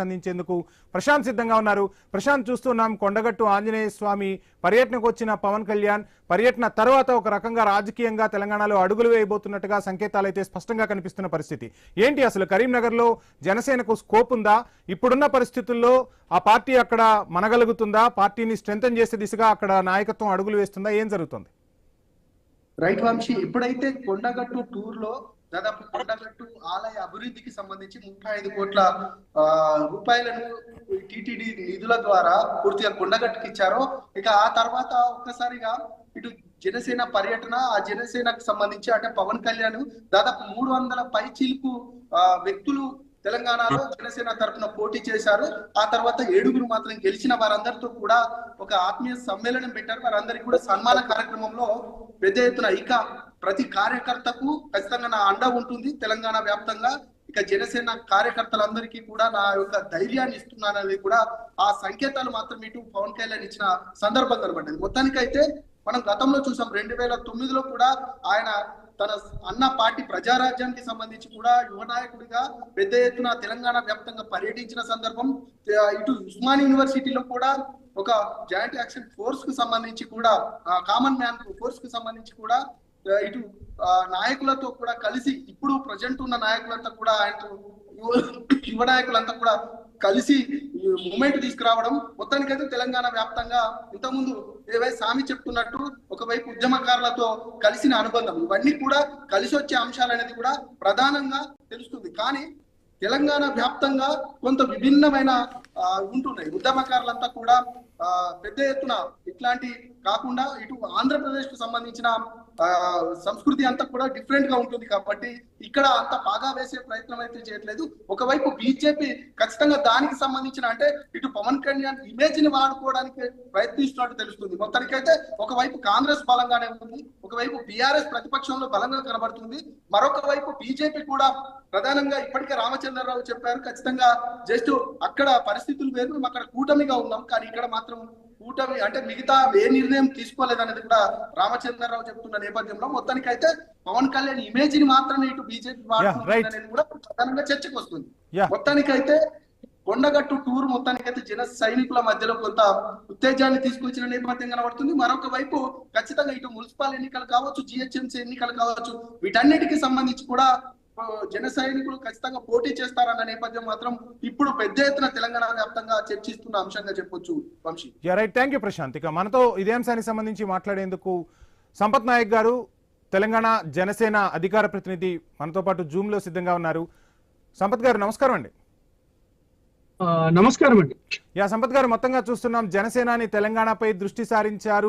అందించేందుకు ప్రశాంత్ సిద్ధంగా ఉన్నారు. ప్రశాంత్, చూస్తున్నాం కొండగట్టు ఆంజనేయ స్వామి పర్యటనకు వచ్చిన పవన్ కళ్యాణ్ పర్యటన తర్వాత ఒక రకంగా రాజకీయంగా తెలంగాణలో అడుగులు వేయబోతున్నట్టుగా సంకేతాలు అయితే స్పష్టంగా కనిపిస్తున్న పరిస్థితి ఏంటి? అసలు కరీంనగర్లో జనసేనకు స్కోప్ ఉందా? ఇప్పుడున్న పరిస్థితుల్లో ఆ పార్టీ అక్కడ మనగలుగుతుందా? పార్టీని స్ట్రెంథెన్ చేసే దిశగా అక్కడ నాయకత్వం అడుగులు వేస్తుందా? ఏం జరుగుతుంది? రైట్ వంశీ, ఎప్పుడైతే కొండగట్టు టూర్ లో దాదాపు కొండగట్టు ఆలయ అభివృద్ధికి సంబంధించి 35 కోట్ల రూపాయలను టిటిడి నిధుల ద్వారా పూర్తిగా కొండగట్టుకి ఇచ్చారో, ఇక ఆ తర్వాత ఒక్కసారిగా ఇటు జనసేన పర్యటన, ఆ జనసేనకు సంబంధించి అంటే పవన్ కళ్యాణ్ దాదాపు 300 పైచీలకు వ్యక్తులు తెలంగాణలో జనసేన తరఫున పోటీ చేశారు. ఆ తర్వాత 7గురు మాత్రం గెలిచిన వారందరితో కూడా ఒక ఆత్మీయ సమ్మేళనం పెట్టారు. వారందరికీ కూడా సన్మాన కార్యక్రమంలో పెద్ద ఎత్తున ఇక ప్రతి కార్యకర్తకు ఖచ్చితంగా నా అండ ఉంటుంది తెలంగాణ వ్యాప్తంగా. ఇక జనసేన కార్యకర్తలందరికీ కూడా నా యొక్క ధైర్యాన్ని ఇస్తున్నానని కూడా ఆ సంకేతాలు మాత్రం ఇటు పవన్ కళ్యాణ్ ఇచ్చిన సందర్భం కనబడ్డది. మొత్తానికైతే మనం గతంలో చూసాం 2009లో కూడా ఆయన తన అన్న పార్టీ ప్రజారాజ్యానికి సంబంధించి కూడా యువ నాయకుడిగా పెద్ద ఎత్తున తెలంగాణ వ్యాప్తంగా పర్యటించిన సందర్భం. ఇటు ఉస్మాన్ యూనివర్సిటీలో కూడా ఒక జాయింట్ యాక్షన్ ఫోర్స్ కు సంబంధించి కూడా కామన్ మ్యాన్ ఫోర్స్ కు సంబంధించి కూడా ఇటు నాయకులతో కూడా కలిసి ఇప్పుడు ప్రజెంట్ ఉన్న నాయకులంతా కూడా ఆయనతో యువ నాయకులంతా కూడా కలిసి మూమెంట్ తీసుకురావడం. మొత్తానికైతే తెలంగాణ వ్యాప్తంగా ఇంతకుముందు ఏవైతే సామి చెప్తున్నట్టు ఒకవైపు ఉద్యమకారులతో కలిసిన అనుబంధం, ఇవన్నీ కూడా కలిసి వచ్చే అంశాలు అనేది కూడా ప్రధానంగా తెలుస్తుంది. కానీ తెలంగాణ వ్యాప్తంగా కొంత విభిన్నమైన ఉంటున్నాయి. ఉద్యమకారులంతా కూడా పెద్ద ఎత్తున ఇట్లాంటి కాకుండా ఇటు ఆంధ్రప్రదేశ్ కు సంబంధించిన సంస్కృతి అంతా కూడా డిఫరెంట్ గా ఉంటుంది కాబట్టి ఇక్కడ అంత బాగా వేసే ప్రయత్నం అయితే చేయట్లేదు. ఒకవైపు బీజేపీ ఖచ్చితంగా దానికి సంబంధించిన అంటే ఇటు పవన్ కళ్యాణ్ ఇమేజ్ ని వాడుకోవడానికి ప్రయత్నిస్తున్నట్టు తెలుస్తుంది. మొత్తానికైతే ఒకవైపు కాంగ్రెస్ బలంగానే ఉంది, ఒకవైపు బీఆర్ఎస్ ప్రతిపక్షంలో బలంగా కనబడుతుంది, మరొక వైపు బీజేపీ కూడా ప్రధానంగా ఇప్పటికే రామచంద్రరావు చెప్పారు ఖచ్చితంగా జస్ట్ అక్కడ పరిస్థితులు వేరు, మేము అక్కడ కూటమిగా ఉన్నాం, కానీ ఇక్కడ మాత్రం కూటమి అంటే మిగతా ఏ నిర్ణయం తీసుకోలేదనేది కూడా రామచంద్రరావు చెప్తున్న నేపథ్యంలో మొత్తానికైతే పవన్ కళ్యాణ్ ఇమేజ్ ని మాత్రమే ఇటు బీజేపీ వాడుతుందనేది కూడా ప్రధానంగా చర్చకు వస్తుంది. మొత్తానికైతే కొండగట్టు టూర్ మొత్తానికైతే జన సైనికుల మధ్యలో కొంత ఉత్తేజాన్ని తీసుకొచ్చిన నేపథ్యం కనబడుతుంది. మరొక వైపు ఖచ్చితంగా ఇటు మున్సిపల్ ఎన్నికలు కావచ్చు, జిహెచ్ఎంసీ ఎన్నికలు కావచ్చు, వీటన్నిటికీ సంబంధించి కూడా జన సైనికులు ఖచ్చితంగా పోటీ చేస్తారన్న నేపథ్యం మాత్రం ఇప్పుడు పెద్ద ఎత్తున తెలంగాణ వ్యాప్తంగా చర్చిస్తున్న అంశంగా చెప్పొచ్చు Vamshi. Right, thank you Prashant. ఇక మనతో ఇదే అంశానికి సంబంధించి మాట్లాడేందుకు సంపత్ నాయక్ గారు, తెలంగాణ జనసేన అధికార ప్రతినిధి, మనతో పాటు జూమ్ లో సిద్ధంగా ఉన్నారు. సంపత్ గారు నమస్కారం అండి. నమస్కారం అండి. సంపత్ గారు, మొత్తంగా చూస్తున్నాం జనసేనాని తెలంగాణపై దృష్టి సారించారు